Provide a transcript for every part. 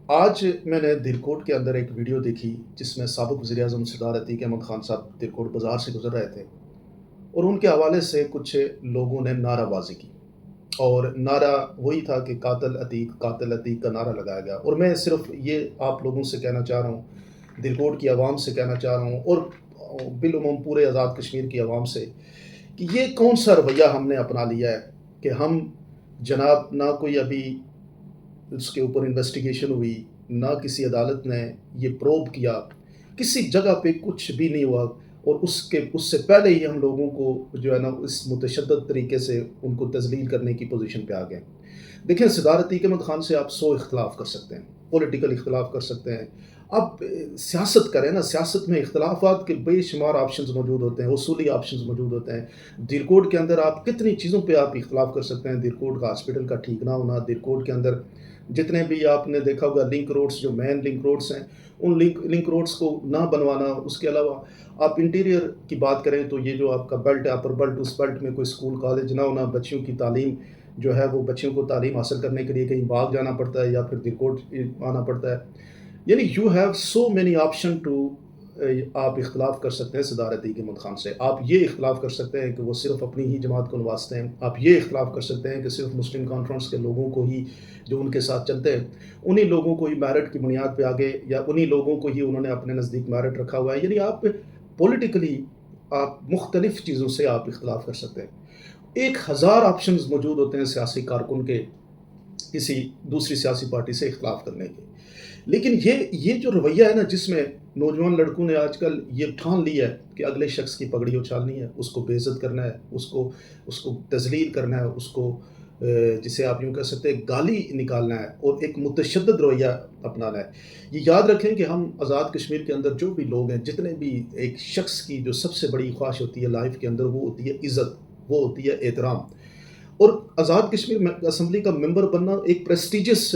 آج میں نے دلکوٹ کے اندر ایک ویڈیو دیکھی جس میں سابق وزیر اعظم سردار عتیق احمد خان صاحب دلکوٹ بازار سے گزر رہے تھے اور ان کے حوالے سے کچھ لوگوں نے نعرہ بازی کی اور نعرہ وہی تھا کہ قاتل عتیق کا نعرہ لگایا گیا اور میں صرف یہ آپ لوگوں سے کہنا چاہ رہا ہوں، دلکوٹ کی عوام سے کہنا چاہ رہا ہوں اور بالعموم پورے آزاد کشمیر کی عوام سے کہ یہ کون سا رویہ ہم نے اپنا لیا ہے کہ ہم جناب نہ کوئی ابھی اس کے اوپر انویسٹیگیشن ہوئی، نہ کسی عدالت نے یہ پروب کیا، کسی جگہ پہ کچھ بھی نہیں ہوا اور اس سے پہلے ہی ہم لوگوں کو جو ہے نا اس متشدد طریقے سے ان کو تذلیل کرنے کی پوزیشن پہ آ گئے۔ دیکھیں، صدارت عتیق احمد خان سے آپ 100 اختلاف کر سکتے ہیں، پولیٹیکل اختلاف کر سکتے ہیں، آپ سیاست کریں نا، سیاست میں اختلافات کے بے شمار آپشنز موجود ہوتے ہیں، اصولی آپشنز موجود ہوتے ہیں۔ دلکوٹ کے اندر آپ کتنی چیزوں پہ آپ اختلاف کر سکتے ہیں، دلکوٹ کا ہاسپٹل کا ٹھیک نہ ہونا، دلکوٹ کے اندر جتنے بھی آپ نے دیکھا ہوگا لنک روڈز، جو مین لنک روڈز ہیں، ان لنک روڈز کو نہ بنوانا۔ اس کے علاوہ آپ انٹیریئر کی بات کریں تو یہ جو آپ کا بیلٹ ہے، اپر بیلٹ، اس بیلٹ میں کوئی اسکول کالج نہ ہونا، بچیوں کی تعلیم جو ہے وہ بچیوں کو تعلیم حاصل کرنے کے لیے کہیں باغ جانا پڑتا ہے یا پھر دلکوٹ آنا پڑتا ہے۔ یعنی you have so many option to, آپ اختلاف کر سکتے ہیں صدارت عتیق احمد خان سے۔ آپ یہ اختلاف کر سکتے ہیں کہ وہ صرف اپنی ہی جماعت کو نوازتے ہیں، آپ یہ اختلاف کر سکتے ہیں کہ صرف مسلم کانفرنس کے لوگوں کو ہی جو ان کے ساتھ چلتے ہیں انہی لوگوں کو ہی میرٹ کی بنیاد پہ آگے، یا انہی لوگوں کو ہی انہوں نے اپنے نزدیک میرٹ رکھا ہوا ہے۔ یعنی آپ پولیٹیکلی آپ مختلف چیزوں سے آپ اختلاف کر سکتے ہیں۔ 1000 آپشنز موجود ہوتے ہیں سیاسی کارکن کے کسی دوسری سیاسی پارٹی سے اختلاف کرنے کے، لیکن یہ جو رویہ ہے نا، جس میں نوجوان لڑکوں نے آج کل یہ ٹھان لی ہے کہ اگلے شخص کی پگڑی اچھالنی ہے، اس کو بے عزت کرنا ہے، اس کو تذلیل کرنا ہے، اس کو جسے آپ یوں کہہ سکتے ہیں گالی نکالنا ہے اور ایک متشدد رویہ اپنانا ہے۔ یہ یاد رکھیں کہ ہم آزاد کشمیر کے اندر جو بھی لوگ ہیں، جتنے بھی، ایک شخص کی جو سب سے بڑی خواہش ہوتی ہے لائف کے اندر، وہ ہوتی ہے عزت، وہ ہوتی ہے احترام۔ اور آزاد کشمیر میں اسمبلی کا ممبر بننا ایک پریسٹیجس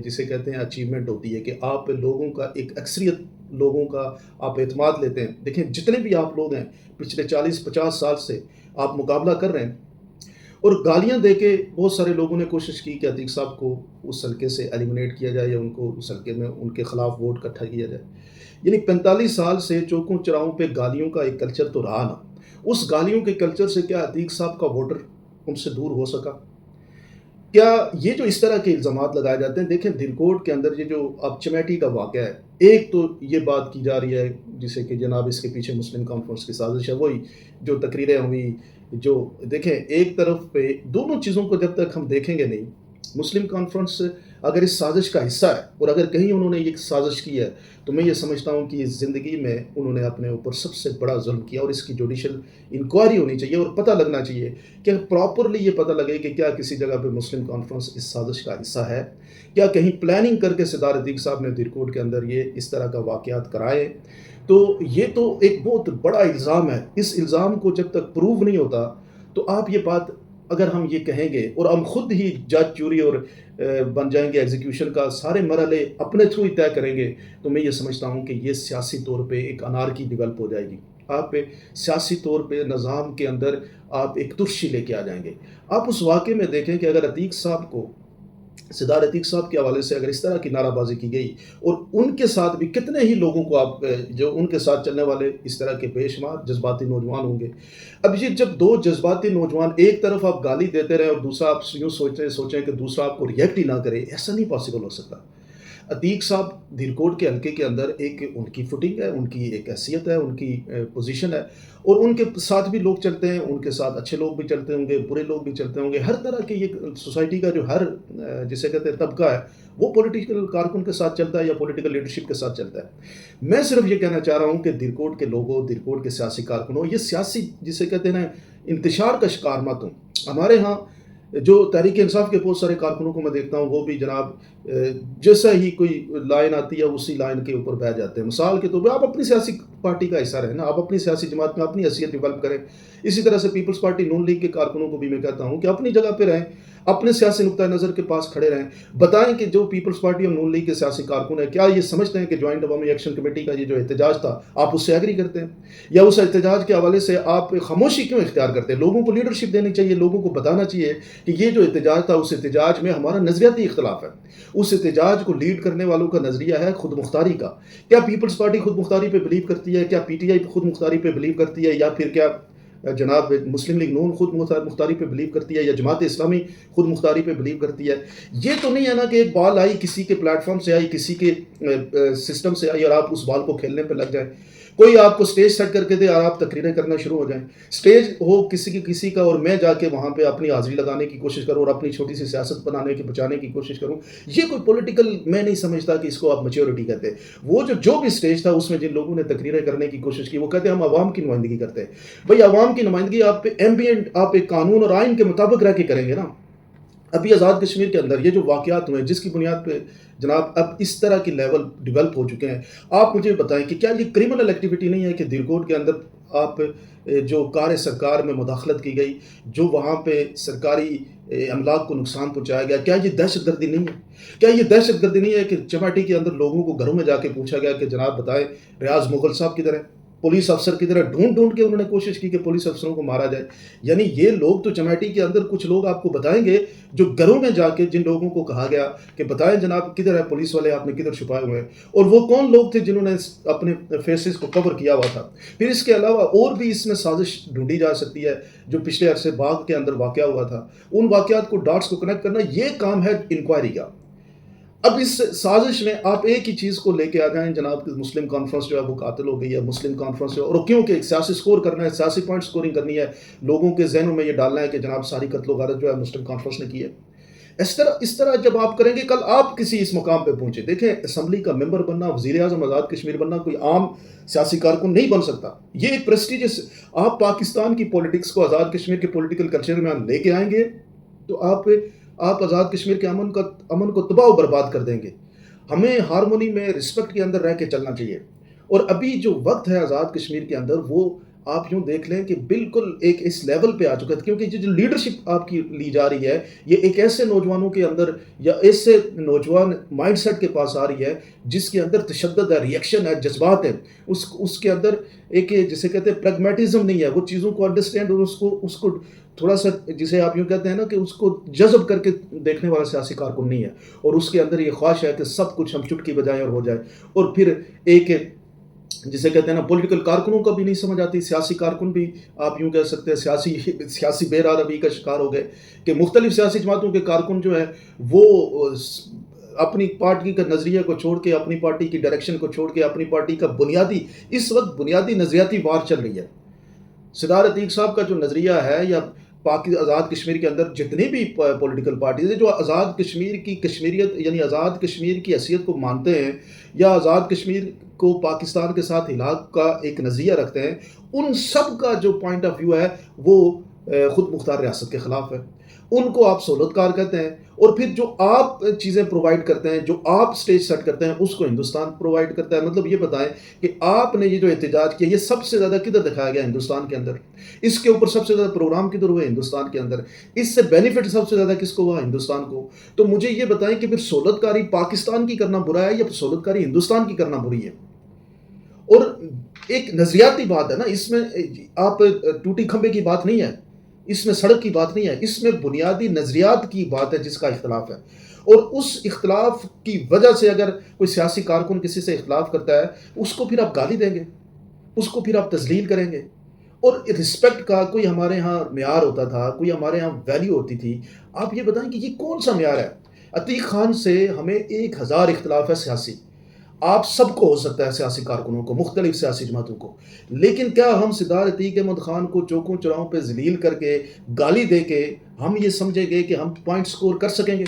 جسے کہتے ہیں اچیومنٹ ہوتی ہے کہ آپ لوگوں کا، ایک اکثریت لوگوں کا آپ اعتماد لیتے ہیں۔ دیکھیں، جتنے بھی آپ لوگ ہیں پچھلے 40-50 سال سے آپ مقابلہ کر رہے ہیں اور گالیاں دے کے بہت سارے لوگوں نے کوشش کی کہ عتیق صاحب کو اس حلقے سے ایلیمنیٹ کیا جائے یا ان کو اس حلقے میں ان کے خلاف ووٹ اکٹھا کیا جائے۔ یعنی 45 سال سے چوکوں چراہوں پہ گالیوں کا ایک کلچر تو رہا نا، اس گالیوں کے کلچر سے کیا عتیق صاحب کا ووٹر ان سے دور ہو سکا؟ کیا یہ جو اس طرح کے الزامات لگائے جاتے ہیں؟ دیکھیں، دلکوٹ کے اندر یہ جو اب چمیٹی کا واقعہ ہے، ایک تو یہ بات کی جا رہی ہے جسے کہ جناب اس کے پیچھے مسلم کانفرنس کی سازش ہے، وہی جو تقریریں ہوئی، جو دیکھیں ایک طرف پہ دونوں چیزوں کو جب تک ہم دیکھیں گے نہیں، مسلم کانفرنس اگر اس سازش کا حصہ ہے اور اگر کہیں انہوں نے یہ سازش کی ہے تو میں یہ سمجھتا ہوں کہ اس زندگی میں انہوں نے اپنے اوپر سب سے بڑا ظلم کیا، اور اس کی جوڈیشل انکوائری ہونی چاہیے اور پتہ لگنا چاہیے کہ پراپرلی یہ پتہ لگے کہ کیا کسی جگہ پہ مسلم کانفرنس اس سازش کا حصہ ہے، کیا کہیں پلاننگ کر کے صدارت عتیق صاحب نے دلکوٹ کے اندر یہ اس طرح کا واقعات کرائے۔ تو یہ تو ایک بہت بڑا الزام ہے۔ اس الزام کو جب تک پروو نہیں ہوتا تو آپ یہ بات اگر ہم یہ کہیں گے اور ہم خود ہی جج جوری اور بن جائیں گے، ایگزیکیوشن کا سارے مرحلے اپنے تھرو ہی طے کریں گے، تو میں یہ سمجھتا ہوں کہ یہ سیاسی طور پہ ایک انارکی ڈیولپ ہو جائے گی۔ آپ سیاسی طور پہ نظام کے اندر آپ ایک ترشی لے کے آ جائیں گے۔ آپ اس واقعے میں دیکھیں کہ اگر عتیق صاحب کو، صدار عتیق صاحب کے حوالے سے اگر اس طرح کی نعرہ بازی کی گئی اور ان کے ساتھ بھی کتنے ہی لوگوں کو آپ جو ان کے ساتھ چلنے والے اس طرح کے بے شمار جذباتی نوجوان ہوں گے۔ اب یہ جب دو جذباتی نوجوان ایک طرف آپ گالی دیتے رہے اور دوسرا آپ یوں سوچیں کہ دوسرا آپ کو ریئیکٹ ہی نہ کرے، ایسا نہیں پاسبل ہو سکتا۔ عتیق صاحب دلکوٹ کے حلقے کے اندر ایک ان کی فوٹنگ ہے، ان کی ایک حیثیت ہے، ان کی پوزیشن ہے، اور ان کے ساتھ بھی لوگ چلتے ہیں، ان کے ساتھ اچھے لوگ بھی چلتے ہوں گے، برے لوگ بھی چلتے ہوں گے، ہر طرح کی یہ سوسائٹی کا جو ہر جسے کہتے ہیں طبقہ ہے وہ پولیٹیکل کارکن کے ساتھ چلتا ہے یا پولیٹیکل لیڈرشپ کے ساتھ چلتا ہے۔ میں صرف یہ کہنا چاہ رہا ہوں کہ دلکوٹ کے لوگوں، دلکوٹ کے سیاسی کارکنوں، یہ سیاسی جسے کہتے ہیں نا انتشار کا شکار مت ہوں۔ ہمارے ہاں جو تحریک انصاف کے بہت سارے کارکنوں کو میں دیکھتا ہوں، وہ بھی جناب جیسا ہی کوئی لائن آتی ہے اسی لائن کے اوپر بیٹھ جاتے ہیں۔ مثال کے طور پہ آپ اپنی سیاسی پارٹی کا حصہ رہیں نا، آپ اپنی سیاسی جماعت میں اپنی حیثیت ڈیولپ کریں۔ اسی طرح سے پیپلز پارٹی نون لیگ کے کارکنوں کو بھی میں کہتا ہوں کہ اپنی جگہ پہ رہیں، اپنے سیاسی نقطۂ نظر کے پاس کھڑے رہیں، بتائیں کہ جو پیپلز پارٹی اور نون لیگ کے سیاسی کارکن ہیں، کیا یہ سمجھتے ہیں کہ جوائنٹ عوامی ایکشن کمیٹی کا یہ جو احتجاج تھا آپ اس سے ایگری کرتے ہیں، یا اس احتجاج کے حوالے سے آپ خاموشی کیوں اختیار کرتے ہیں؟ لوگوں کو لیڈرشپ دینی چاہیے، لوگوں کو بتانا چاہیے کہ یہ جو احتجاج تھا اس احتجاج میں ہمارا نظریاتی اختلاف ہے، اس احتجاج کو لیڈ کرنے والوں کا نظریہ ہے خود مختاری کا۔ کیا پیپلز پارٹی خود مختاری پہ بلیو کرتی ہے؟ کیا پی ٹی آئی خود مختاری پہ بلیو کرتی ہے؟ یا پھر کیا جناب مسلم لیگ نون خود مختاری پہ بلیو کرتی ہے؟ یا جماعت اسلامی خود مختاری پہ بلیو کرتی ہے؟ یہ تو نہیں ہے نا کہ ایک بال آئی کسی کے پلیٹ فارم سے آئی، کسی کے سسٹم سے آئی اور آپ اس بال کو کھیلنے پہ لگ جائیں، کوئی آپ کو سٹیج سیٹ کر کے دے اور آپ تقریریں کرنا شروع ہو جائیں، سٹیج ہو کسی کا اور میں جا کے وہاں پہ اپنی حاضری لگانے کی کوشش کروں اور اپنی چھوٹی سی سیاست بچانے کی کوشش کروں۔ یہ کوئی پولیٹیکل، میں نہیں سمجھتا کہ اس کو آپ میچورٹی کہتے ہیں۔ وہ جو بھی سٹیج تھا اس میں جن لوگوں نے تقریریں کرنے کی کوشش کی وہ کہتے ہیں ہم عوام کی نمائندگی کرتے ہیں۔ بھائی عوام کی نمائندگی آپ پہ ایمبینٹ، آپ ایک قانون اور آئین کے مطابق رہ کے کریں گے نا۔ ابھی آزاد کشمیر کے اندر یہ جو واقعات ہوئے جس کی بنیاد پہ جناب اب اس طرح کی لیول ڈیولپ ہو چکے ہیں، آپ مجھے بتائیں کہ کیا یہ کرمنل ایکٹیویٹی نہیں ہے کہ درکوٹ کے اندر آپ جو کار سرکار میں مداخلت کی گئی، جو وہاں پہ سرکاری املاک کو نقصان پہنچایا گیا، کیا یہ دہشت گردی نہیں ہے؟ کیا یہ دہشت گردی نہیں ہے کہ چمیٹی کے اندر لوگوں کو گھروں میں جا کے پوچھا گیا کہ جناب بتائیں ریاض مغل صاحب کدھر ہے؟ پولیس افسر کی طرح ڈھونڈ کے انہوں نے کوشش کی کہ پولیس افسروں کو مارا جائے۔ یعنی یہ لوگ تو چمیٹی کے اندر کچھ لوگ آپ کو بتائیں گے جو گھروں میں جا کے جن لوگوں کو کہا گیا کہ بتائیں جناب کدھر ہے پولیس والے، آپ نے کدھر چھپائے ہوئے ہیں، اور وہ کون لوگ تھے جنہوں نے اپنے فیسز کو کور کیا ہوا تھا۔ پھر اس کے علاوہ اور بھی اس میں سازش ڈھونڈی جا سکتی ہے جو پچھلے عرصے باغ کے اندر واقعہ ہوا تھا، ان واقعات کو ڈاٹس کو کنیکٹ کرنا یہ کام ہے انکوائری کا۔ اب اس سازش میں آپ ایک ہی چیز کو لے کے آ جائیں جناب کہ مسلم کانفرنس جو ہے وہ قاتل ہو گئی ہے، مسلم کانفرنس جو، اور کیونکہ ایک سیاسی سکور کرنا ہے، سیاسی پوائنٹ سکورنگ کرنی ہے، لوگوں کے ذہنوں میں یہ ڈالنا ہے کہ جناب ساری قتل و غارت جو ہے مسلم کانفرنس نے کی ہے۔ اس طرح جب آپ کریں گے کل آپ کسی اس مقام پہ پہنچے، دیکھیں اسمبلی کا ممبر بننا، وزیر اعظم آزاد کشمیر بننا کوئی عام سیاسی کارکن نہیں بن سکتا، یہ ایک پریسٹیجس، آپ پاکستان کی پولیٹکس کو آزاد کشمیر کے پولیٹیکل کلچر میں لے کے آئیں گے تو آپ آزاد کشمیر کے امن کو تباہ و برباد کر دیں گے۔ ہمیں ہارمونی میں رسپیکٹ کے اندر رہ کے چلنا چاہیے، اور ابھی جو وقت ہے آزاد کشمیر کے اندر وہ آپ یوں دیکھ لیں کہ بالکل ایک اس لیول پہ آ چکا ہے، کیونکہ یہ جو لیڈرشپ آپ کی لی جا رہی ہے یہ ایک ایسے نوجوانوں کے اندر یا ایسے نوجوان مائنڈ سیٹ کے پاس آ رہی ہے جس کے اندر تشدد ہے، ریئیکشن ہے، جذبات ہیں، اس کے اندر ایک جسے کہتے ہیں پریگمیٹزم نہیں ہے، وہ چیزوں کو انڈرسٹینڈ اور اس کو تھوڑا سا جسے آپ یوں کہتے ہیں نا کہ اس کو جذب کر کے دیکھنے والا سیاسی کارکن نہیں ہے، اور اس کے اندر یہ خواہش ہے کہ سب کچھ ہم چٹکی بجائیں اور ہو جائے، اور پھر ایک جسے کہتے ہیں نا پولیٹیکل کارکنوں کا بھی نہیں سمجھ آتی، سیاسی کارکن بھی آپ یوں کہہ سکتے ہیں سیاسی بے روی کا شکار ہو گئے کہ مختلف سیاسی جماعتوں کے کارکن جو ہیں وہ اپنی پارٹی کا نظریہ کو چھوڑ کے، اپنی پارٹی کی ڈائریکشن کو چھوڑ کے، اپنی پارٹی کا اس وقت بنیادی نظریاتی وار چل رہی ہے۔ سردار عتیق صاحب کا جو نظریہ ہے یا آزاد کشمیر کے اندر جتنی بھی پولیٹیکل پارٹیز ہیں جو آزاد کشمیر کی کشمیریت یعنی آزاد کشمیر کی حیثیت کو مانتے ہیں یا آزاد کشمیر کو پاکستان کے ساتھ ہلاک کا ایک نظریہ رکھتے ہیں، ان سب کا جو پوائنٹ آف ویو ہے وہ خود مختار ریاست کے خلاف ہے۔ ان کو آپ سہولت کار کہتے ہیں، اور پھر جو آپ چیزیں پرووائڈ کرتے ہیں، جو آپ سٹیج سیٹ کرتے ہیں، اس کو ہندوستان پرووائڈ کرتا ہے۔ مطلب یہ بتائیں کہ آپ نے یہ جو احتجاج کیا یہ سب سے زیادہ کدھر دکھایا گیا؟ ہندوستان کے اندر۔ اس کے اوپر سب سے زیادہ پروگرام کدھر ہوئے؟ ہندوستان کے اندر۔ اس سے بینیفٹ سب سے زیادہ کس کو ہوا؟ ہندوستان کو۔ تو مجھے یہ بتائیں کہ پھر سہولت کاری پاکستان کی کرنا برا ہے یا سہولت کاری ہندوستان کی کرنا بری ہے؟ اور ایک نظریاتی بات ہے نا، اس میں آپ ٹوٹی کھمبے کی بات نہیں ہے، اس میں سڑک کی بات نہیں ہے، اس میں بنیادی نظریات کی بات ہے جس کا اختلاف ہے، اور اس اختلاف کی وجہ سے اگر کوئی سیاسی کارکن کسی سے اختلاف کرتا ہے اس کو پھر آپ گالی دیں گے، اس کو پھر آپ تذلیل کریں گے۔ اور رسپیکٹ کا کوئی ہمارے ہاں معیار ہوتا تھا، کوئی ہمارے ہاں ویلیو ہوتی تھی، آپ یہ بتائیں کہ یہ کون سا معیار ہے؟ عتیق خان سے ہمیں 1000 اختلاف ہے سیاسی، آپ سب کو ہو سکتا ہے سیاسی کارکنوں کو، مختلف سیاسی جماعتوں کو، لیکن کیا ہم سردار عتیق احمد خان کو چوکوں چراہوں پہ ذلیل کر کے گالی دے کے ہم یہ سمجھیں گے کہ ہم پوائنٹ سکور کر سکیں گے؟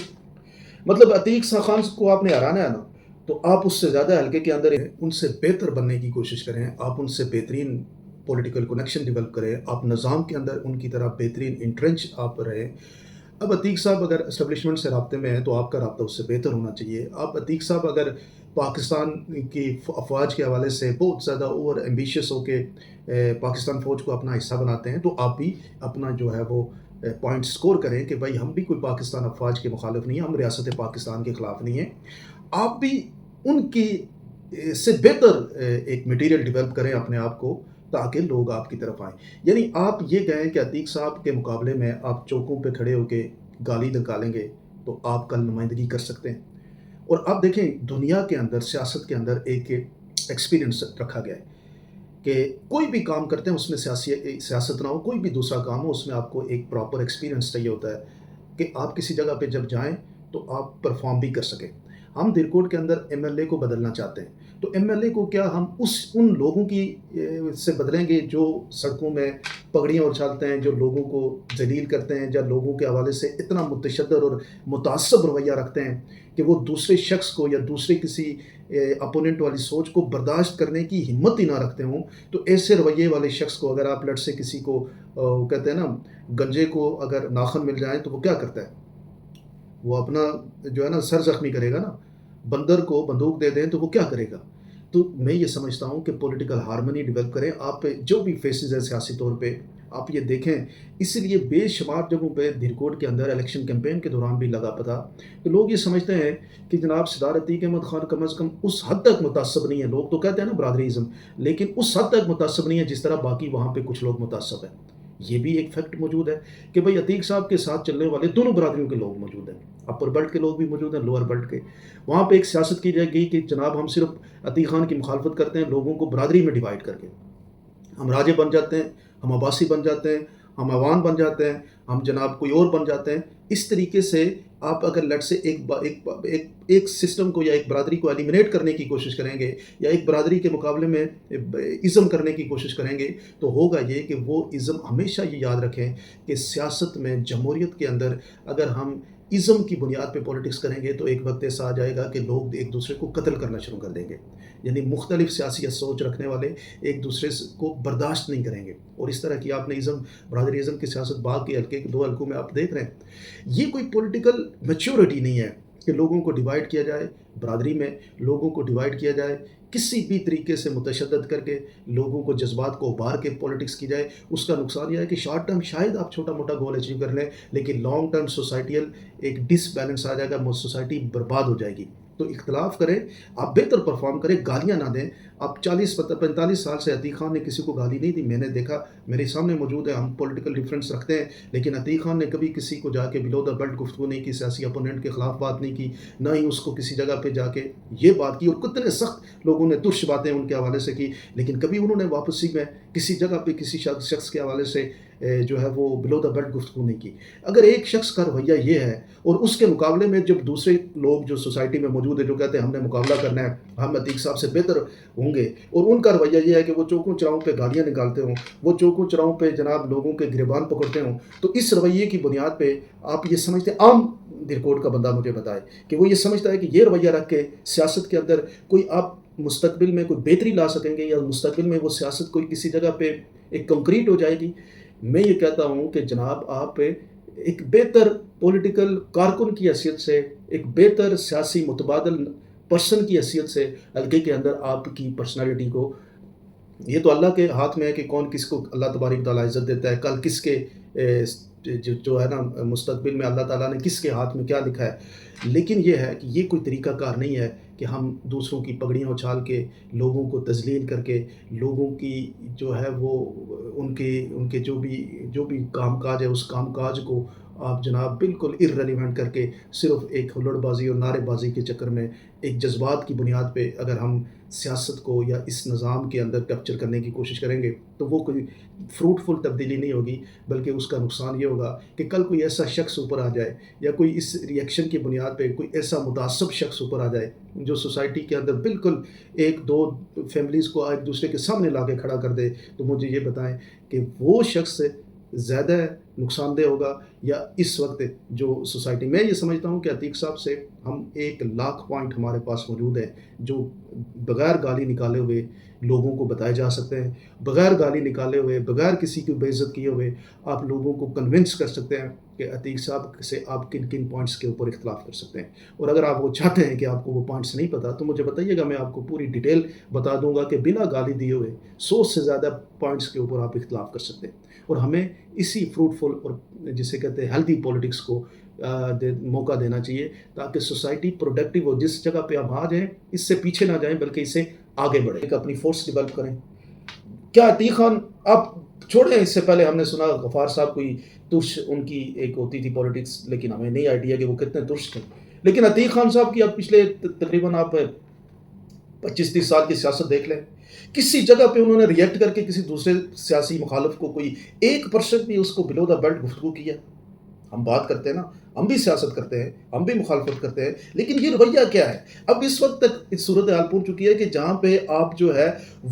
مطلب عتیق خان کو آپ نے ہرانا ہے نا، تو آپ اس سے زیادہ حلقے کے اندر ان سے بہتر بننے کی کوشش کریں، آپ ان سے بہترین پولیٹیکل کنیکشن ڈیولپ کریں، آپ نظام کے اندر ان کی طرح بہترین انٹرنچ آپ رہیں۔ اب عتیق صاحب اگر اسٹیبلشمنٹ سے رابطے میں ہیں تو آپ کا رابطہ اس سے بہتر ہونا چاہیے۔ آپ عتیق صاحب اگر پاکستان کی افواج کے حوالے سے بہت زیادہ اوور ایمبیشیس ہو کے پاکستان فوج کو اپنا حصہ بناتے ہیں تو آپ بھی اپنا جو ہے وہ پوائنٹ اسکور کریں کہ بھائی ہم بھی کوئی پاکستان افواج کے مخالف نہیں ہیں، ہم ریاست پاکستان کے خلاف نہیں ہیں، آپ بھی ان کی سے بہتر ایک مٹیریل ڈیولپ کریں اپنے آپ کو، تاکہ لوگ آپ کی طرف آئیں۔ یعنی آپ یہ کہیں کہ عتیق صاحب کے مقابلے میں آپ چوکوں پہ کھڑے ہو کے گالی نکالیں گے تو آپ کل نمائندگی کر سکتے ہیں۔ اور اب دیکھیں دنیا کے اندر سیاست کے اندر ایک ایکسپیرینس رکھا گیا ہے کہ کوئی بھی کام کرتے ہیں اس میں سیاست نہ ہو، کوئی بھی دوسرا کام ہو، اس میں آپ کو ایک پراپر ایکسپیرینس چاہیے ہوتا ہے کہ آپ کسی جگہ پہ جب جائیں تو آپ پرفارم بھی کر سکیں۔ ہم دھیرکوٹ کے اندر ایم ایل اے کو بدلنا چاہتے ہیں، تو ایم ایل اے کو کیا ہم ان لوگوں کی سے بدلیں گے جو سڑکوں میں پگڑیاں اچھالتے ہیں، جو لوگوں کو ذلیل کرتے ہیں، یا لوگوں کے حوالے سے اتنا متشدد اور متعصب رویہ رکھتے ہیں کہ وہ دوسرے شخص کو یا دوسرے کسی اپوننٹ والی سوچ کو برداشت کرنے کی ہمت ہی نہ رکھتے ہوں؟ تو ایسے رویے والے شخص کو اگر آپ لٹ سے کسی کو وہ کہتے ہیں نا گنجے کو اگر ناخن مل جائیں تو وہ کیا کرتا ہے؟ وہ اپنا جو ہے نا سر زخمی کرے گا نا۔ بندر کو بندوق دے دیں تو وہ کیا کرے گا؟ تو میں یہ سمجھتا ہوں کہ پولیٹیکل ہارمنی ڈیولپ کریں، آپ جو بھی فیسز ہیں سیاسی طور پہ آپ یہ دیکھیں۔ اسی لیے بے شمار جگہوں پہ دھیرکوٹ کے اندر الیکشن کیمپین کے دوران بھی لگا پتہ کہ لوگ یہ سمجھتے ہیں کہ جناب سردار عتیق احمد خان کم از کم اس حد تک متعصب نہیں ہے، لوگ تو کہتے ہیں نا برادریزم، لیکن اس حد تک متعصب نہیں ہے جس طرح باقی وہاں پہ کچھ لوگ متعصب ہیں۔ یہ بھی ایک فیکٹ موجود ہے کہ بھئی عتیق صاحب کے ساتھ چلنے والے دونوں برادریوں کے لوگ موجود ہیں، اپر بیلٹ کے لوگ بھی موجود ہیں، لوور بیلٹ کے۔ وہاں پہ ایک سیاست کی جائے گی کہ جناب ہم صرف عتیق خان کی مخالفت کرتے ہیں لوگوں کو برادری میں ڈیوائڈ کر کے، ہم راجے بن جاتے ہیں، ہم عباسی بن جاتے ہیں، ہم ایوان بن جاتے ہیں، ہم جناب کوئی اور بن جاتے ہیں۔ اس طریقے سے آپ اگر لٹ سے ایک سسٹم کو یا ایک برادری کو ایلیمنیٹ کرنے کی کوشش کریں گے یا ایک برادری کے مقابلے میں ازم کرنے کی کوشش کریں گے تو ہوگا یہ کہ وہ ازم ہمیشہ یہ یاد رکھیں کہ سیاست میں جمہوریت کے اندر اگر ہم ازم کی بنیاد پہ پولیٹکس کریں گے تو ایک وقت ایسا آ جائے گا کہ لوگ ایک دوسرے کو قتل کرنا شروع کر دیں گے، یعنی مختلف سیاسی سوچ رکھنے والے ایک دوسرے کو برداشت نہیں کریں گے۔ اور اس طرح کی آپ نے ازم برادری ازم کی سیاست باغ کے حلقے کے 2 حلقوں میں آپ دیکھ رہے ہیں۔ یہ کوئی پولیٹیکل میچورٹی نہیں ہے کہ لوگوں کو ڈیوائڈ کیا جائے، برادری میں لوگوں کو ڈیوائڈ کیا جائے، کسی بھی طریقے سے متشدد کر کے لوگوں کو جذبات کو ابھار کے پولیٹکس کی جائے۔ اس کا نقصان یہ ہے کہ شارٹ ٹرم شاید آپ چھوٹا موٹا گول اچیو کر لیں، لیکن لانگ ٹرم سوسائٹیل ایک ڈس بیلنس آ جائے گا، سوسائٹی برباد ہو جائے گی۔ تو اختلاف کریں، آپ بہتر پرفارم کریں، گالیاں نہ دیں۔ آپ 45 سال سے عتیق خان نے کسی کو گالی نہیں دی، میں نے دیکھا، میرے سامنے موجود ہے، ہم پولیٹیکل ڈفرینس رکھتے ہیں، لیکن عتیق خان نے کبھی کسی کو جا کے بلو دا بیلٹ گفتگو نہیں کی، سیاسی اپوننٹ کے خلاف بات نہیں کی، نہ ہی اس کو کسی جگہ پہ جا کے یہ بات کی، اور کتنے سخت لوگوں نے ترش باتیں ان کے حوالے سے کی، لیکن کبھی انہوں نے واپسی میں کسی جگہ پہ کسی شخص کے حوالے سے جو ہے وہ بلو دا بیلٹ گفتگو نہیں کی۔ اگر ایک شخص کا رویہ یہ ہے اور اس کے مقابلے میں جب دوسرے لوگ جو سوسائٹی میں موجود ہیں جو کہتے ہیں ہم نے مقابلہ کرنا ہے، ہم عتیق صاحب سے بہتر ہوں گے، اور ان کا رویہ یہ ہے کہ وہ چوکوں چراہوں پہ گالیاں نکالتے ہوں، وہ چوکوں چراہوں پہ جناب لوگوں کے گریبان پکڑتے ہوں، تو اس رویے کی بنیاد پہ آپ یہ سمجھتے ہیں، عام دھیرکوٹ کا بندہ مجھے بتائے کہ وہ یہ سمجھتا ہے کہ یہ رویہ رکھ کے سیاست کے اندر کوئی آپ مستقبل میں کوئی بہتری لا سکیں گے، یا مستقبل میں وہ سیاست کوئی کسی جگہ پہ ایک کنکریٹ ہو جائے گی؟ میں یہ کہتا ہوں کہ جناب آپ ایک بہتر پولیٹیکل کارکن کی حیثیت سے، ایک بہتر سیاسی متبادل پرسن کی حیثیت سے حلقے کے اندر آپ کی پرسنالٹی کو، یہ تو اللہ کے ہاتھ میں ہے کہ کون کس کو اللہ تبارک تعالیٰ عزت دیتا ہے، کل کس کے جو ہے نا مستقبل میں اللہ تعالیٰ نے کس کے ہاتھ میں کیا لکھا ہے، لیکن یہ ہے کہ یہ کوئی طریقہ کار نہیں ہے کہ ہم دوسروں کی پگڑیاں اچھال کے لوگوں کو تذلیل کر کے لوگوں کی جو ہے وہ ان کے جو بھی کام کاج ہے اس کام کاج کو آپ جناب بالکل ارریلیونٹ کر کے صرف ایک ہلڑ بازی اور نعرے بازی کے چکر میں ایک جذبات کی بنیاد پہ اگر ہم سیاست کو یا اس نظام کے اندر کیپچر کرنے کی کوشش کریں گے تو وہ کوئی فروٹفل تبدیلی نہیں ہوگی، بلکہ اس کا نقصان یہ ہوگا کہ کل کوئی ایسا شخص اوپر آ جائے یا کوئی اس ریئیکشن کی بنیاد پہ کوئی ایسا متعصب شخص اوپر آ جائے جو سوسائٹی کے اندر بالکل ایک دو فیملیز کو ایک دوسرے کے سامنے لا کے کھڑا کر دے، تو مجھے یہ بتائیں کہ وہ شخص زیادہ نقصان دہ ہوگا یا اس وقت جو سوسائٹی؟ میں یہ سمجھتا ہوں کہ عتیق صاحب سے ہم 1,00,000 پوائنٹ ہمارے پاس موجود ہیں جو بغیر گالی نکالے ہوئے لوگوں کو بتائے جا سکتے ہیں، بغیر گالی نکالے ہوئے، بغیر کسی کی بے عزت کیے ہوئے آپ لوگوں کو کنونس کر سکتے ہیں۔ کہ عتیق صاحب سے آپ کن کن پوائنٹس کے اوپر اختلاف کر سکتے ہیں، اور اگر آپ وہ چاہتے ہیں کہ آپ کو وہ پوائنٹس نہیں پتہ تو مجھے بتائیے گا، میں آپ کو پوری ڈیٹیل بتا دوں گا کہ بنا گالی دیے ہوئے 100 سے زیادہ پوائنٹس کے اوپر آپ اختلاف کر سکتے ہیں، اور ہمیں اسی فروٹفل اور جسے کہتے ہیں ہیلدی پولیٹکس کو موقع دینا چاہیے تاکہ سوسائٹی پروڈکٹیو ہو، جس جگہ پہ آپ آج ہیں اس سے پیچھے نہ جائیں بلکہ اس سے آگے بڑھیں، ایک اپنی فورس ڈیولپ کریں۔ کیا عتیق خان آپ چھوڑیں، اس سے پہلے ہم نے سنا غفار صاحب کوئی ترش ان کی ایک ہوتی تھی پولیٹکس، لیکن ہمیں نہیں آئیڈیا کہ وہ کتنے ترش تھے، لیکن عتیق خان صاحب کی اب پچھلے تقریباً آپ 25-30 سال کی سیاست دیکھ لیں، کسی جگہ پہ انہوں نے ریئیکٹ کر کے کسی دوسرے سیاسی مخالف کو کوئی 1% بھی اس کو بلو دا بیلٹ گفتگو کیا؟ ہم بات کرتے ہیں نا، ہم بھی سیاست کرتے ہیں، ہم بھی مخالفت کرتے ہیں، لیکن یہ رویہ کیا ہے؟ اب اس وقت تک اس صورتحال پہنچ چکی ہے کہ جہاں پہ آپ جو ہے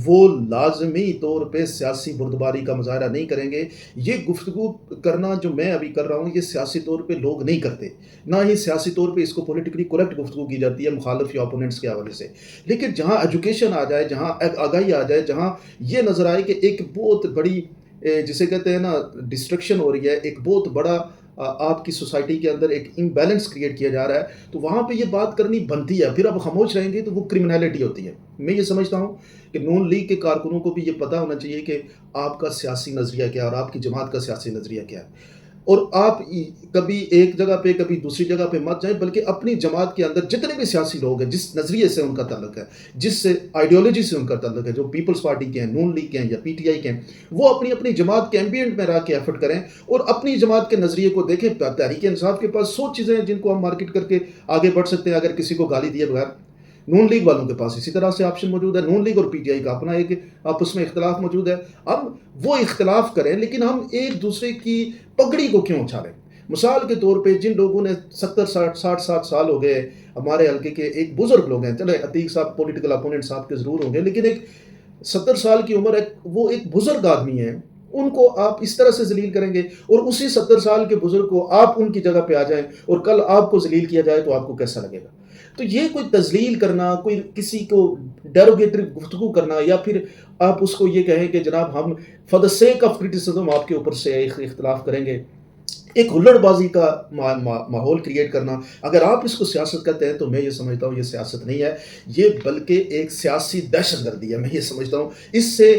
وہ لازمی طور پہ سیاسی بردباری کا مظاہرہ نہیں کریں گے۔ یہ گفتگو کرنا جو میں ابھی کر رہا ہوں یہ سیاسی طور پہ لوگ نہیں کرتے، نہ ہی سیاسی طور پہ اس کو پولیٹیکلی کریکٹ گفتگو کی جاتی ہے مخالف یا اپوننٹس کے حوالے سے، لیکن جہاں ایجوکیشن آ جائے، جہاں آگاہی آ جائے، جہاں یہ نظر آئے کہ ایک بہت بڑی جسے کہتے ہیں نا ڈسٹرکشن ہو رہی ہے، ایک بہت بڑا آپ کی سوسائٹی کے اندر ایک امبیلنس کریٹ کیا جا رہا ہے، تو وہاں پہ یہ بات کرنی بنتی ہے۔ پھر آپ خاموش رہیں گے تو وہ کرمنالٹی ہوتی ہے۔ میں یہ سمجھتا ہوں کہ نون لیگ کے کارکنوں کو بھی یہ پتہ ہونا چاہیے کہ آپ کا سیاسی نظریہ کیا ہے اور آپ کی جماعت کا سیاسی نظریہ کیا ہے، اور آپ کبھی ایک جگہ پہ کبھی دوسری جگہ پہ مت جائیں، بلکہ اپنی جماعت کے اندر جتنے بھی سیاسی لوگ ہیں، جس نظریے سے ان کا تعلق ہے، جس سے آئیڈیالوجی سے ان کا تعلق ہے، جو پیپلز پارٹی کے ہیں، نون لیگ کے ہیں یا پی ٹی آئی کے ہیں، وہ اپنی اپنی جماعت کے ایمبینٹ میں رہ کے ایفرٹ کریں اور اپنی جماعت کے نظریے کو دیکھیں۔ تحریک انصاف کے پاس 100 چیزیں ہیں جن کو ہم مارکیٹ کر کے آگے بڑھ سکتے ہیں اگر کسی کو گالی دیے بغیر۔ نون لیگ والوں کے پاس اسی طرح سے آپشن موجود ہے، نون لیگ اور پی ٹی آئی کا اپنا ایک آپس میں اختلاف موجود ہے۔ ہم وہ اختلاف کریں، لیکن ہم ایک دوسرے کی پگڑی کو کیوں اچھالیں؟ مثال کے طور پہ جن لوگوں نے 60 سال ہو گئے، ہمارے حلقے کے ایک بزرگ لوگ ہیں، چلے عتیق صاحب پولیٹیکل اپوننٹ صاحب کے ضرور ہوں گے، لیکن ایک 70 سال کی عمر ہے، وہ ایک بزرگ آدمی ہے، ان کو آپ اس طرح سے ذلیل کریں گے اور اسی 70 سال کے بزرگ کو آپ ان کی جگہ پہ آ جائیں اور کل آپ کو ذلیل کیا جائے تو آپ کو کیسا لگے گا؟ تو یہ کوئی تذلیل کرنا، کوئی کسی کو ڈیروگیٹری گفتگو کرنا، یا پھر آپ اس کو یہ کہیں کہ جناب ہم for the sake of criticism آپ کے اوپر سے اختلاف کریں گے، ایک ہلڑ بازی کا ماحول کریٹ کرنا، اگر آپ اس کو سیاست کہتے ہیں تو میں یہ سمجھتا ہوں یہ سیاست نہیں ہے، یہ بلکہ ایک سیاسی دہشت گردی ہے۔ میں یہ سمجھتا ہوں اس سے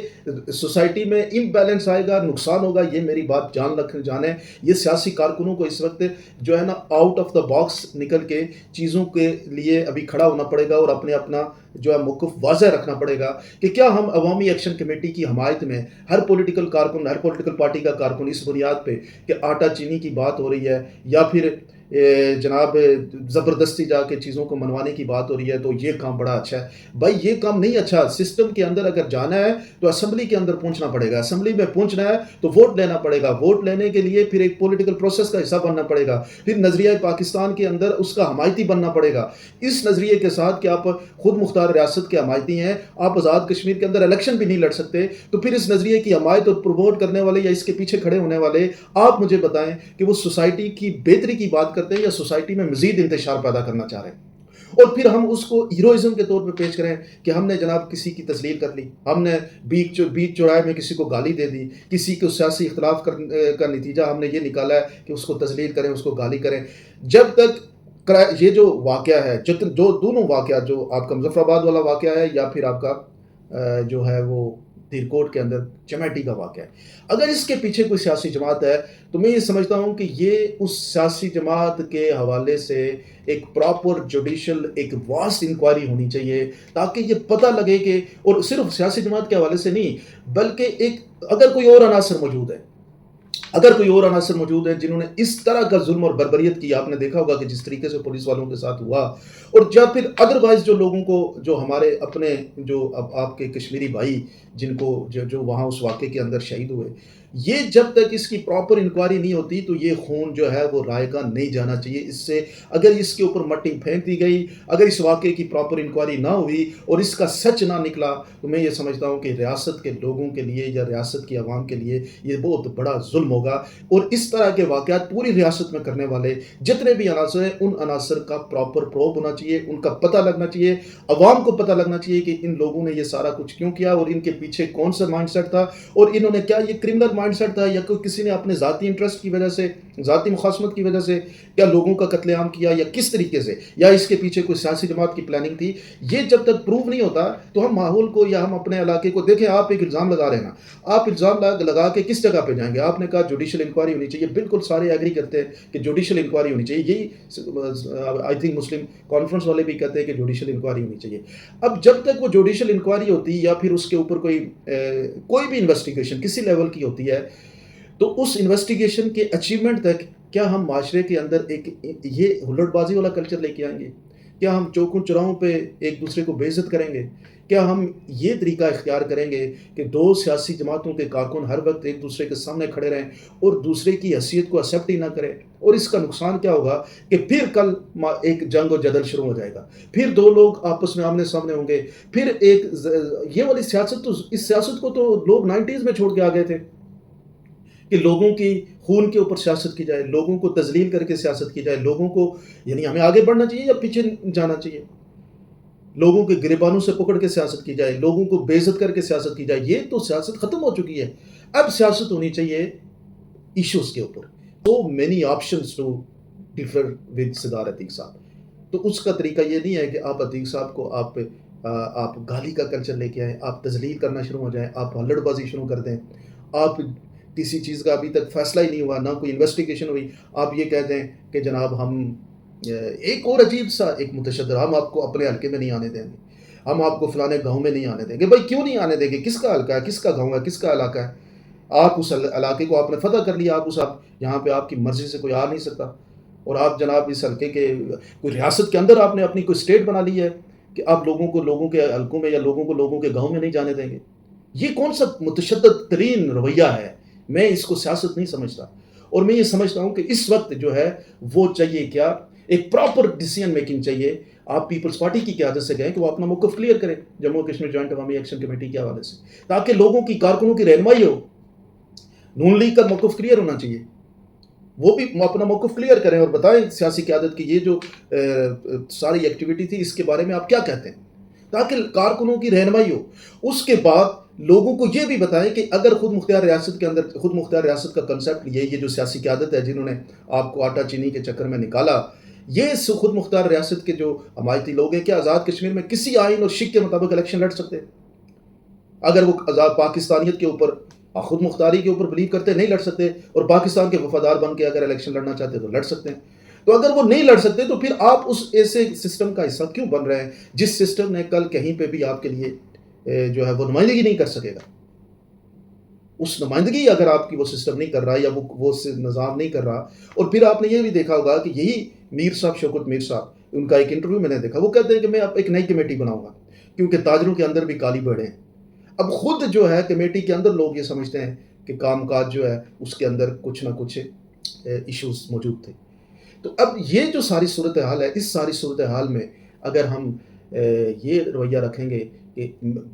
سوسائٹی میں امبیلنس آئے گا، نقصان ہوگا، یہ میری بات جانیں۔ یہ سیاسی کارکنوں کو اس وقت جو ہے نا آؤٹ آف دا باکس نکل کے چیزوں کے لیے ابھی کھڑا ہونا پڑے گا اور اپنا جو ہے موقف واضح رکھنا پڑے گا کہ کیا ہم عوامی ایکشن کمیٹی کی حمایت میں ہر پولیٹیکل کارکن، ہر پولیٹیکل پارٹی کا کارکن اس بنیاد پہ کہ آٹا چینی کی بات ہو رہی ہے یا پھر جناب زبردستی جا کے چیزوں کو منوانے کی بات ہو رہی ہے تو یہ کام بڑا اچھا ہے؟ بھائی یہ کام نہیں اچھا۔ سسٹم کے اندر اگر جانا ہے تو اسمبلی کے اندر پہنچنا پڑے گا، اسمبلی میں پہنچنا ہے تو ووٹ لینا پڑے گا، ووٹ لینے کے لیے پھر ایک پولیٹیکل پروسیس کا حصہ بننا پڑے گا، پھر نظریہ پاکستان کے اندر اس کا حمایتی بننا پڑے گا، اس نظریے کے ساتھ کہ آپ خود مختار ریاست کے حمایتی ہیں، آپ آزاد کشمیر کے اندر الیکشن بھی نہیں لڑ سکتے، تو پھر اس نظریے کی حمایت اور پروموٹ کرنے والے یا اس کے پیچھے کھڑے ہونے والے آپ مجھے بتائیں کہ وہ سوسائٹی کی بہتری کی بات کرتے ہیں یا سوسائٹی میں مزید انتشار پیدا کرنا چاہ رہے ہیں؟ اور پھر ہم اس کو ہیروئزم کے طور پہ پیش کریں کہ ہم نے جناب کسی کی تذلیل کر لی، ہم نے بیچ چوراہے میں کسی کو گالی دے دی، کسی کو سیاسی اختلاف کا نتیجہ ہم نے یہ نکالا ہے کہ اس کو تذلیل کریں، اس کو گالی کریں۔ جب تک یہ جو واقعہ ہے، جو دونوں واقعہ، جو آپ کا مظفر آباد والا واقعہ ہے یا پھر آپ کا جو ہے وہ تیرکوٹ کے اندر چمیٹی کا واقعہ ہے، اگر اس کے پیچھے کوئی سیاسی جماعت ہے تو میں یہ سمجھتا ہوں کہ یہ اس سیاسی جماعت کے حوالے سے ایک پراپر جوڈیشل ایک واسٹ انکوائری ہونی چاہیے تاکہ یہ پتہ لگے کہ، اور صرف سیاسی جماعت کے حوالے سے نہیں بلکہ ایک اگر کوئی اور عناصر موجود ہے جنہوں نے اس طرح کا ظلم اور بربریت کی، آپ نے دیکھا ہوگا کہ جس طریقے سے پولیس والوں کے ساتھ ہوا، اور جب پھر ادروائز جو لوگوں کو، جو ہمارے اپنے جو آپ کے کشمیری بھائی جن کو جو وہاں اس واقعے کے اندر شہید ہوئے، یہ جب تک اس کی پراپر انکوائری نہیں ہوتی تو یہ خون جو ہے وہ رائے کا نہیں جانا چاہیے۔ اس سے اگر اس کے اوپر مٹی پھینک دی گئی، اگر اس واقعے کی پراپر انکوائری نہ ہوئی اور اس کا سچ نہ نکلا تو میں یہ سمجھتا ہوں کہ ریاست کے لوگوں کے لیے یا ریاست کی عوام کے لیے یہ بہت بڑا ظلم ہوگا، اور اس طرح کے واقعات پوری ریاست میں کرنے والے جتنے بھی عناصر ہیں ان عناصر کا پراپر پروب ہونا چاہیے، ان کا پتہ لگنا چاہیے، عوام کو پتہ لگنا چاہیے کہ ان لوگوں نے یہ سارا کچھ کیوں کیا اور ان کے پیچھے کون سا مائنڈ سیٹ تھا، اور انہوں نے کیا یہ کرمنل مائنڈ سیٹ تھا یا کوئی کسی نے اپنے ذاتی انٹرسٹ کی وجہ سے ذاتی مخاصمت کی وجہ سے کیا لوگوں کا قتل عام کیا یا کس طریقے سے، یا اس کے پیچھے کوئی سیاسی جماعت کی پلاننگ تھی، یہ جب تک پروو نہیں ہوتا تو ہم ماحول کو یا ہم اپنے علاقے کو دیکھیں. آپ ایک الزام لگا رہے ہیں نا، آپ الزام لگا کے کس جگہ پہ جائیں گے؟ آپ نے کہا جوڈیشل انکوائری ہونی چاہیے، بالکل سارے ایگری کرتے ہیں کہ جوڈیشل انکوائری ہونی چاہیے. یہی آئی تھنک مسلم کانفرنس والے بھی کہتے ہیں کہ جوڈیشل انکوائری ہونی چاہیے. اب جب تک وہ جوڈیشل انکوائری ہوتی ہے یا پھر اس کے اوپر کوئی بھی انویسٹیگیشن کسی لیول کی ہوتی ہے، تو اس انویسٹیگیشن کے اچیومنٹ تک کیا ہم معاشرے کے اندر ایک یہ ہلڑ بازی والا کلچر لے کے آئیں گے؟ کیا ہم چوکوں چراہوں پہ ایک دوسرے کو بے عزت کریں گے؟ کیا ہم یہ طریقہ اختیار کریں گے کہ دو سیاسی جماعتوں کے کارکن ہر وقت ایک دوسرے کے سامنے کھڑے رہیں اور دوسرے کی حیثیت کو ایکسیپٹ ہی نہ کریں؟ اور اس کا نقصان کیا ہوگا کہ پھر کل ایک جنگ و جدل شروع ہو جائے گا، پھر دو لوگ آپس میں آمنے سامنے ہوں گے، پھر یہ والی سیاست تو اس سیاست کو تو لوگ 90s میں چھوڑ کے آ گئے تھے کہ لوگوں کی خون کے اوپر سیاست کی جائے، لوگوں کو تذلیل کر کے سیاست کی جائے، لوگوں کو یعنی ہمیں آگے بڑھنا چاہیے یا پیچھے جانا چاہیے، لوگوں کے گریبانوں سے پکڑ کے سیاست کی جائے، لوگوں کو بے عزت کر کے سیاست کی جائے. یہ تو سیاست ختم ہو چکی ہے. اب سیاست ہونی چاہیے ایشوز کے اوپر. تو many options to differ with Sardar Atiq صاحب. تو اس کا طریقہ یہ نہیں ہے کہ آپ عتیق صاحب کو آپ گالی کا کلچر لے کے آئیں، آپ تذلیل کرنا شروع ہو جائیں، آپ ہلڑ بازی شروع کر دیں. آپ کسی چیز کا ابھی تک فیصلہ ہی نہیں ہوا، نہ کوئی انویسٹیگیشن ہوئی، آپ یہ کہہ دیں کہ جناب ہم ایک اور عجیب سا ایک متشدد، ہم آپ کو اپنے حلقے میں نہیں آنے دیں گے، ہم آپ کو فلانے گاؤں میں نہیں آنے دیں گے. بھائی کیوں نہیں آنے دیں گے؟ کس کا حلقہ ہے، کس کا گاؤں ہے، کس کا علاقہ ہے؟ آپ اس علاقے کو آپ نے فتح کر لیا، آپ یہاں پہ آپ کی مرضی سے کوئی آ نہیں سکتا. اور آپ جناب اس حلقے کے کوئی ریاست کے اندر آپ نے اپنی کوئی اسٹیٹ بنا لی ہے کہ آپ لوگوں کو لوگوں کے حلقوں میں یا لوگوں کو لوگوں کے گاؤں میں نہیں جانے دیں گے. یہ کون سا متشدد ترین رویہ ہے؟ میں اس کو سیاست نہیں سمجھتا. اور میں یہ سمجھتا ہوں کہ اس وقت جو ہے وہ چاہیے کیا، ایک پراپر ڈیسیژن میکنگ چاہیے. آپ پیپلز پارٹی کی قیادت سے گئے کہ وہ اپنا موقف کلیئر کریں جموں کشمیر جوائنٹ عوامی ایکشن کمیٹی کے حوالے سے، تاکہ لوگوں کی کارکنوں کی رہنمائی ہو. نون لیگ کا موقف کلیئر ہونا چاہیے، وہ بھی اپنا موقف کلیئر کریں اور بتائیں سیاسی قیادت کی یہ جو ساری ایکٹیویٹی تھی اس کے بارے میں آپ کیا کہتے ہیں، تاکہ کارکنوں کی رہنمائی ہو. اس کے بعد لوگوں کو یہ بھی بتائیں کہ اگر خود مختار ریاست کے اندر خود مختار ریاست کا کنسیپٹ یہ جو سیاسی قیادت ہے جنہوں نے آپ کو آٹا چینی کے چکر میں نکالا، یہ خود مختار ریاست کے جو حمایتی لوگ ہیں، کیا آزاد کشمیر میں کسی آئین اور شک کے مطابق الیکشن لڑ سکتے ہیں؟ اگر وہ آزاد پاکستانیت کے اوپر خود مختاری کے اوپر بلیو کرتے نہیں لڑ سکتے، اور پاکستان کے وفادار بن کے اگر الیکشن لڑنا چاہتے تو لڑ سکتے ہیں. تو اگر وہ نہیں لڑ سکتے تو پھر آپ اس ایسے سسٹم کا حصہ کیوں بن رہے ہیں جس سسٹم نے کل کہیں پہ بھی آپ کے لیے جو ہے وہ نمائندگی نہیں کر سکے گا. اس نمائندگی اگر آپ کی وہ سسٹم نہیں کر رہا یا وہ نظام نہیں کر رہا. اور پھر آپ نے یہ بھی دیکھا ہوگا کہ یہی میر صاحب، شوکت میر صاحب، ان کا ایک انٹرویو میں نے دیکھا، وہ کہتے ہیں کہ میں اب ایک نئی کمیٹی بناؤں گا کیونکہ تاجروں کے اندر بھی کالی بڑے ہیں. اب خود جو ہے کمیٹی کے اندر لوگ یہ سمجھتے ہیں کہ کام کاج جو ہے اس کے اندر کچھ نہ کچھ ایشوز موجود تھے. تو اب یہ جو ساری صورتحال ہے، اس ساری صورتحال میں اگر ہم یہ رویہ رکھیں گے کہ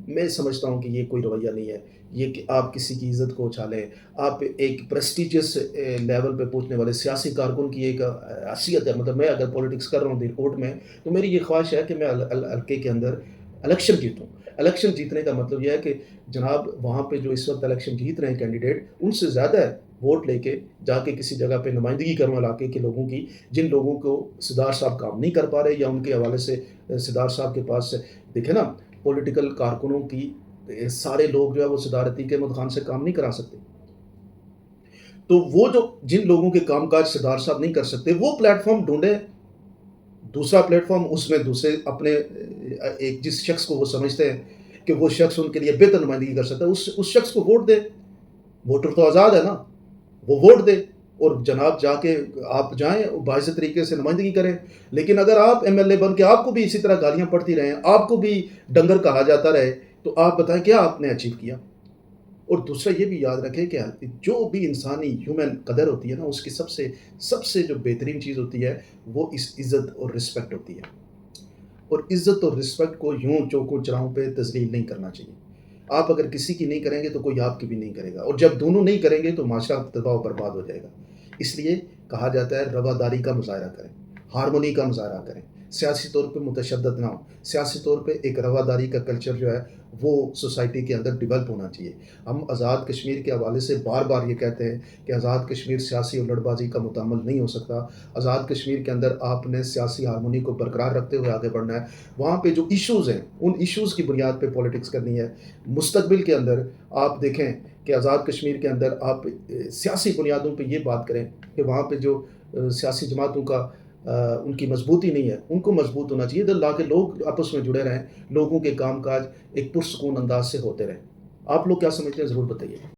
میں سمجھتا ہوں کہ یہ کوئی رویہ نہیں ہے. یہ کہ آپ کسی کی عزت کو اچھالیں، آپ ایک پریسٹیجس لیول پہ پہنچنے والے سیاسی کارکن کی ایک حیثیت ہے. مطلب میں اگر پولیٹکس کر رہا ہوں کورٹ میں تو میری یہ خواہش ہے کہ میں حلقے کے اندر الیکشن جیتوں. الیکشن جیتنے کا مطلب یہ ہے کہ جناب وہاں پہ جو اس وقت الیکشن جیت رہے ہیں کینڈیڈیٹ، ان سے زیادہ ووٹ لے کے جا کے کسی جگہ پہ نمائندگی کروں علاقے کے لوگوں کی، جن لوگوں کو صدار صاحب کام نہیں کر پا رہے یا ان کے حوالے سے صدار صاحب کے پاس دیکھیں نا پولیٹیکل کارکنوں کی سارے لوگ جو ہے وہ صدار عتیق احمد خان سے کام نہیں کرا سکتے. تو وہ جو جن لوگوں کے کام کاج صدار صاحب نہیں کر سکتے وہ پلیٹ فارم ڈھونڈیں، دوسرا پلیٹ فارم، اس میں دوسرے اپنے ایک جس شخص کو وہ سمجھتے ہیں کہ وہ شخص ان کے لیے بہتر نمائندگی کر سکتا ہے اس شخص کو ووٹ دے. ووٹر تو آزاد ہے نا، وہ ووٹ دے اور جناب جا کے آپ جائیں باعث طریقے سے نمائندگی کریں. لیکن اگر آپ ایم ایل اے بن کے آپ کو بھی اسی طرح گالیاں پڑتی رہیں، آپ کو بھی ڈنگر کہا جاتا رہے، تو آپ بتائیں کیا آپ نے اچیو کیا. اور دوسرا یہ بھی یاد رکھیں کہ جو بھی انسانی ہیومن قدر ہوتی ہے نا، اس کی سب سے جو بہترین چیز ہوتی ہے وہ اس عزت اور رسپیکٹ ہوتی ہے. اور عزت اور رسپیکٹ کو یوں چوکوں چراہوں پہ تذلیل نہیں کرنا چاہیے. آپ اگر کسی کی نہیں کریں گے تو کوئی آپ کی بھی نہیں کرے گا، اور جب دونوں نہیں کریں گے تو معاشرہ تباہ و برباد ہو جائے گا. اس لیے کہا جاتا ہے رواداری کا مظاہرہ کریں، ہارمونی کا مظاہرہ کریں، سیاسی طور پہ متشدد نہ ہو. سیاسی طور پہ ایک رواداری کا کلچر جو ہے وہ سوسائٹی کے اندر ڈیولپ ہونا چاہیے۔ ہم آزاد کشمیر کے حوالے سے بار بار یہ کہتے ہیں کہ آزاد کشمیر سیاسی اور بازی کا مکمل نہیں ہو سکتا۔ آزاد کشمیر کے اندر آپ نے سیاسی ہارمونی کو برقرار رکھتے ہوئے آگے بڑھنا ہے۔ وہاں پہ جو ایشوز ہیں ان ایشوز کی بنیاد پہ پولیٹکس کرنی ہے۔ مستقبل کے اندر آپ دیکھیں کہ آزاد کشمیر کے اندر آپ سیاسی بنیادوں پہ یہ بات کریں کہ وہاں پہ جو سیاسی جماعتوں کا ان کی مضبوطی نہیں ہے، ان کو مضبوط ہونا چاہیے تاکہ لوگ آپس میں جڑے رہیں، لوگوں کے کام کاج ایک پرسکون انداز سے ہوتے رہیں۔ آپ لوگ کیا سمجھتے ہیں ضرور بتائیے۔